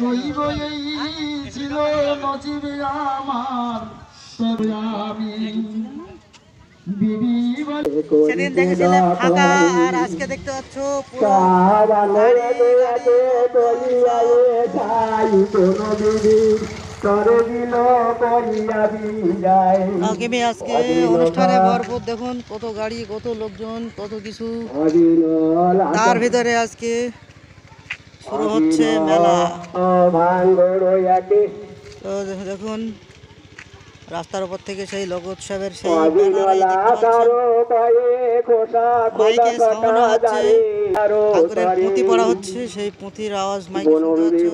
কইব এই ছিল নসিবে আমার, তবে আমি সেদিন দেখেছিলে ফাঁকা, আর আজকে দেখতে পাচ্ছ পুরো গাড়ি গাড়ি আজকে অনুষ্ঠানে ভরপুর। দেখুন কত গাড়ি, কত লোকজন, কত কিছু। তার ভিতরে আজকে শুরু হচ্ছে মেলা। তো দেখুন রাস্তার উপর থেকে সেই লোকোৎসবের সেই মাইকে সামনে হচ্ছে, ঠাকুরের পুঁথি পড়া হচ্ছে, সেই পুঁথির আওয়াজ মাইকে শুনতে হচ্ছে।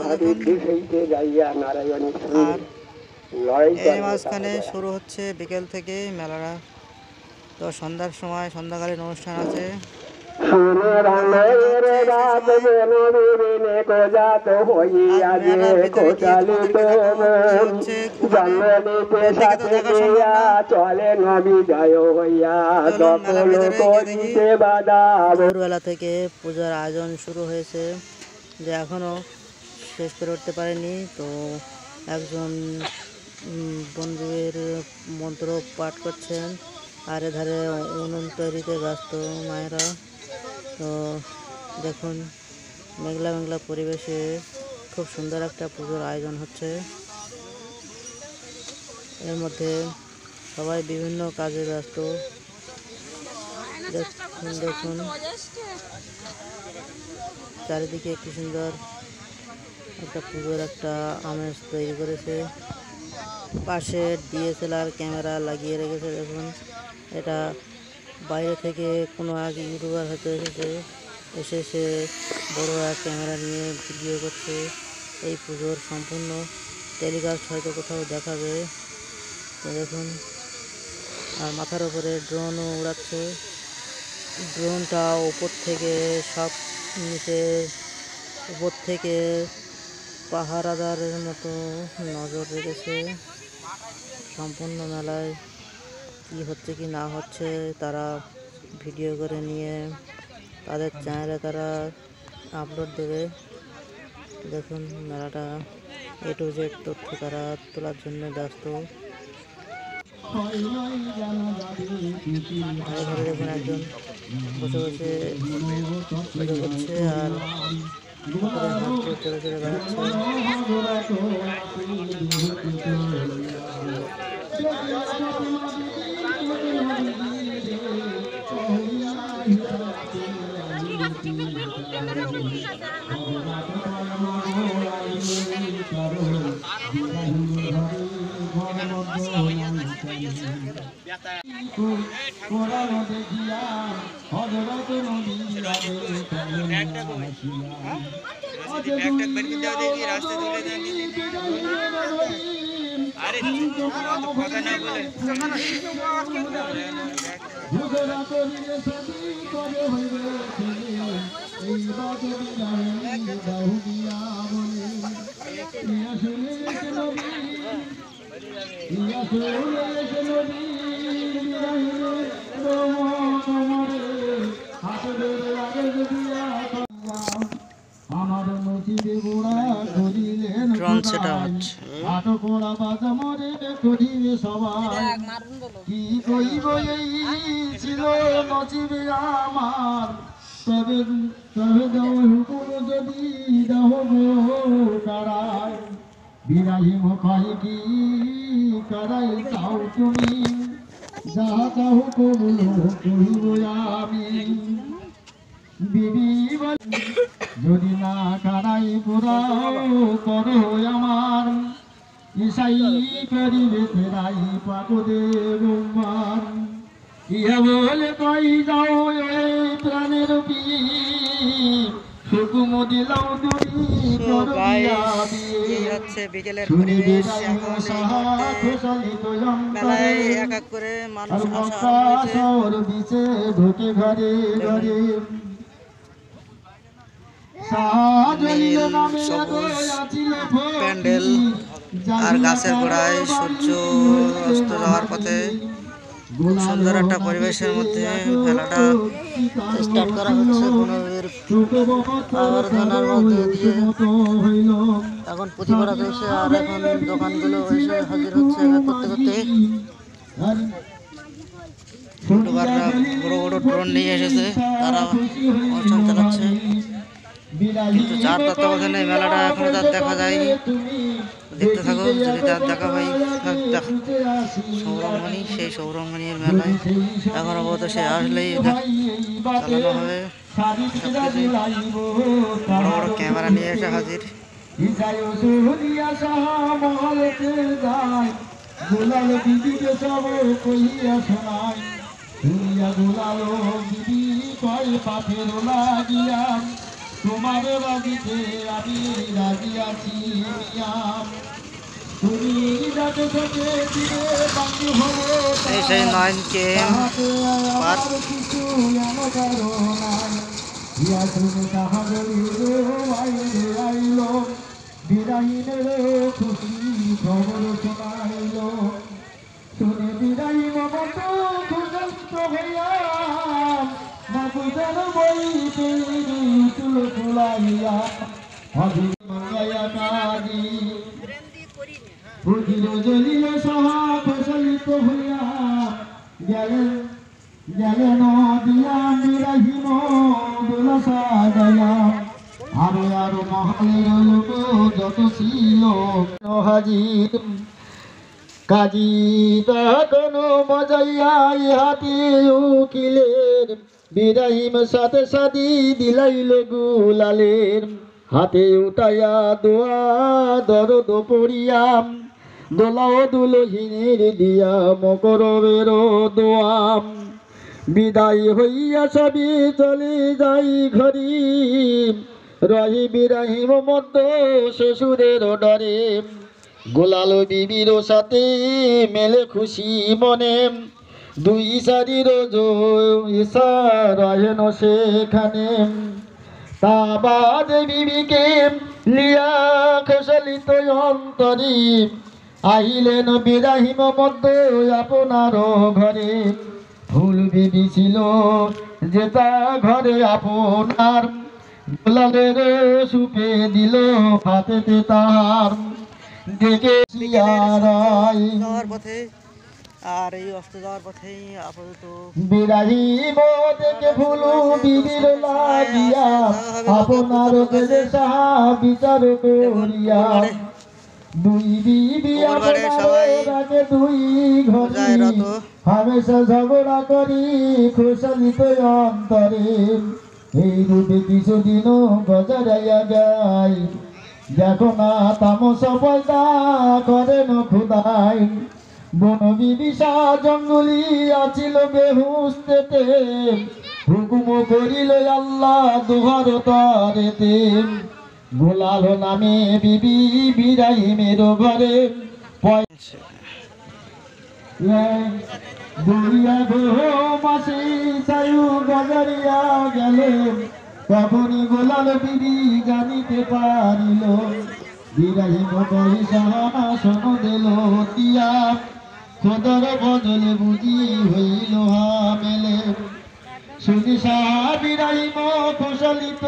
আর এই মাঝখানে শুরু হচ্ছে বিকেল থেকে মেলাটা। তো সন্ধ্যার সময় সন্ধ্যাকালীন অনুষ্ঠান আছে। ভোরবেলা থেকে পূজার আয়োজন শুরু হয়েছে, যে এখনো শেষ করে উঠতে পারেনি। তো একজন বন্ধুদের মন্ত্র পাঠ করছেন, আর এধারে উনুন তৈরিতে ব্যস্ত মায়েরা। তো দেখুন মেঘলা মেঘলা পরিবেশে খুব সুন্দর একটা পুজোর আয়োজন হচ্ছে। এর মধ্যে সবাই বিভিন্ন কাজে ব্যস্ত। দেখুন চারিদিকে কি সুন্দর একটা পুজোর একটা আমেজ তৈরি করেছে। পাশে DSLR ক্যামেরা লাগিয়ে রেখেছে। দেখুন এটা বাইরে থেকে কোনো এক ইউটিউবার হয়তো এসে সে বড় এক ক্যামেরা নিয়ে ভিডিও করছে। এই পুজোর সম্পূর্ণ টেলিকাস্ট হয়তো কোথাও দেখাবে। তো দেখুন, আর মাথার উপরে ড্রোনও উড়াচ্ছে। ড্রোনটা উপর থেকে সব নিচে, উপর থেকে পাহারাদারের মতো নজর রেখেছে। সম্পূর্ণ মেলায় কি হচ্ছে কি না হচ্ছে তারা ভিডিও করে নিয়ে তাদের চ্যানেলে তারা আপলোড দেবে। দেখুন মেলাটা A to Z তথ্য তারা তোলার জন্য ব্যস্ত। ঘরে দেখুন একজন বসে বসে পুজো করছে, আর চলে চলে বেড়াচ্ছে। ড্রোন সেটা হচ্ছে। কি কইব এই ছিল নসিবে আমার, তবে তবে দাও হুকুম যদি দাও গো কারায়, বিরাহি মুখাই কি কারাই চাও তুমি, যাহা চাও কবুল করিব আমি। বিবি যদি না কারাই পুরাও করো আমার, ইসাই করিবে তেরাই পাকদে রুমান। ইহা বলে কই যাও এই প্রাণের পীর, হুকুম দিলাও তুমি হচ্ছে বিকেলের পরিবেশ। এখন মেলায় এক এক করে মানুষ ঢুকে ঘরে ঘরে প্যান্ডেল আর গাছের গোড়ায় সূর্য অস্ত যাওয়ার পথে সুন্দর একটা পরিবেশের মধ্যে মেলাটা স্টার্ট করা হচ্ছে। বনবীর আবর্জনার মধ্যে দিয়ে এখন এখন প্রতিবারা চলছে আর এখন দোকানগুলো এসে হাজির হচ্ছে এক এক করতে করতে। ইউটিউবাররা বড় বড় ড্রোন নিয়ে এসেছে, তারা অনুষ্ঠান চালাচ্ছে। কিন্তু যার তত্ত্বাবধানে এই মেলাটা এখনো তার দেখা যায়নি। দেখতে থাকো, যদি তার দেখা পাই সৌরমণি, সেই সৌরমণির মেলায় এখন অবত সে আসলেই চালানো হবে সবকিছু। বড় বড় ক্যামেরা নিয়ে এসে হাজির। তোমার বাড়িতে আমি রাজি আছি, তুমি যাতে থেকে দিলে বাকি হবো, এই সেই 9 KM পার্ক। কিছু আইল বিরাহীনের খুশি খবর শোনাইল, শুনে বিরাহী মমত খুশন্ত হইয়া মাকুদের বইতে তুল ফুলাইয়া হবি মঙ্গাইয়া কাজি বুঝিল জলিল সহা প্রচলিত হইয়া গেলেন গেলেন দিয়া বিরাহীন দোল সাজাইয়া আরো আরো মহলের লোক যত ছিল হাজির কাজী তখন মজাইয়া হাতে উকিলের বিরাহিম সাথে সাদি দিলাইল গুলালের হাতে উঠাইয়া দোয়া দরদ পড়িয়াম দোলাও দুলহিনীর দিয়া মকরবের দোয়াম বিদায় হইয়া সবই চলে যাই ঘরি রহি বিরাহিম মধ্য শ্বশুরের ডরে গোলাল বিবির সাথে মেলে খুশি মনে দুই সারির রহেন সেখানে তা বাদ বিবিকে লিয়া খোসলিত অন্তরি আইলেন বিরাহিম মধ্য আপনার ঘরে ফুল বিবি ছিল যেটা ঘরে আপনার গোলালের সুপে দিল হাতেতে তার দেখে যাওয়ার পথে আর এই অস্ত যাওয়ার পথেই আপাতত বিরাহিম দেখে ফুল বিবির লাগিয়া আপনার সাহা বিচার করিয়া দুই বিবি আপনার দুই ঘরে হামেশা ঝগড়া করি খুশালিত অন্তরে এই রূপে কিছুদিনও গজরাইয়া যায় দেখো না তামস পয়দা করেন খুদাই বন বিদিশা জঙ্গলি আছিল বেহুস্তেতে হুকুম করিল আল্লাহ দুহার তারেতে গোলাল নামে বিবি বিরাহিমের ঘরে দুরিয়া গো মাসি চায়ু গজরিয়া গেলে তখনই গোলাল বিবি জানিতে পারিল বিরাহিম পয়সা শোনো দিল দিয়া খোদর বদলে বুঝি হইল হামেলে শুনি সাহা বিরাহিম কুশলিত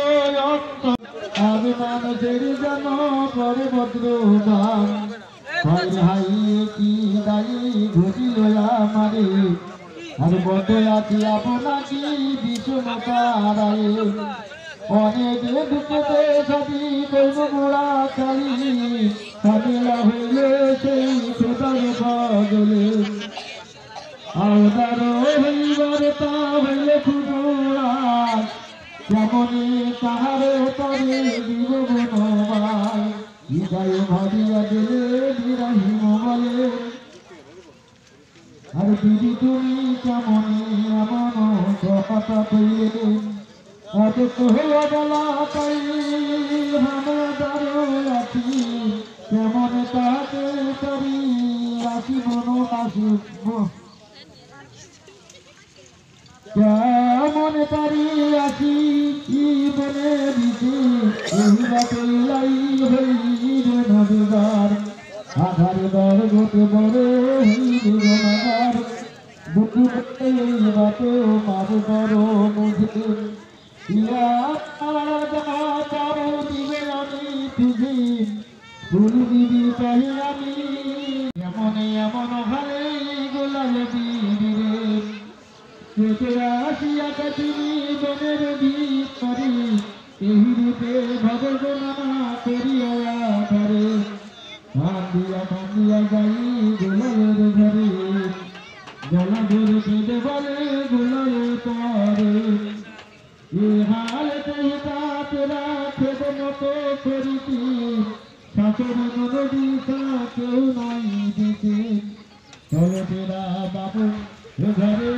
আমি মানুষের যেন পরে ভদ্রবান হাই কি দায়ী ঘটিল আমারে আর বদ্ধ আছি আপনাকে বিষমতারায় অনেক দুঃখতে সাথী করব গোড়া চালি কামিলা হইলে সেই খোদার পাগলে আওদার হইবার তা হইলে খুবরা কেমনে তাহারে তরে দিব বনবাই হৃদয় ভাবিয়া দিলে বিরাহিম বলে আর দিদি তুমি কেমনে এমন কথা কইলে অত হইয়া বলা পাই হামাদার আছি কেমন তাহাকে করি রাখি বন আসিব কেমন তারি আছি কি বলে দিছি এইবা কইলাই হইবে নদীবার আধার দর গোটে বড় হইবে গণার বুকু এইবা তো মার বড় মুঝে ইয়া আলাদা তারো দিবে আমি তুঝি ফুল দিবি তাই আমি এমন এমন হালে গোলাল দিবি রে কেটে আসিয়া কাটিনি বনের ভিতরে এই রূপে ভবগনা করিয়া ধরে ভান্দিয়া যাই গোলালের ঘরে গলা ধরে কেঁদে বলে গোলালের পরে এ হাল কহিতা তেরা খেদ মতো করিতি শাশুড়ি নদী কেউ নাই দিতে চলো তেরা বাবু ঘরে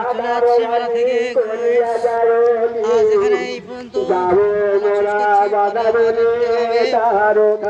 চলে যাচ্ছি মেলা থেকে আজ এখানে এই পর্যন্ত শেষ করছি। পরে আবার দেখা হবে।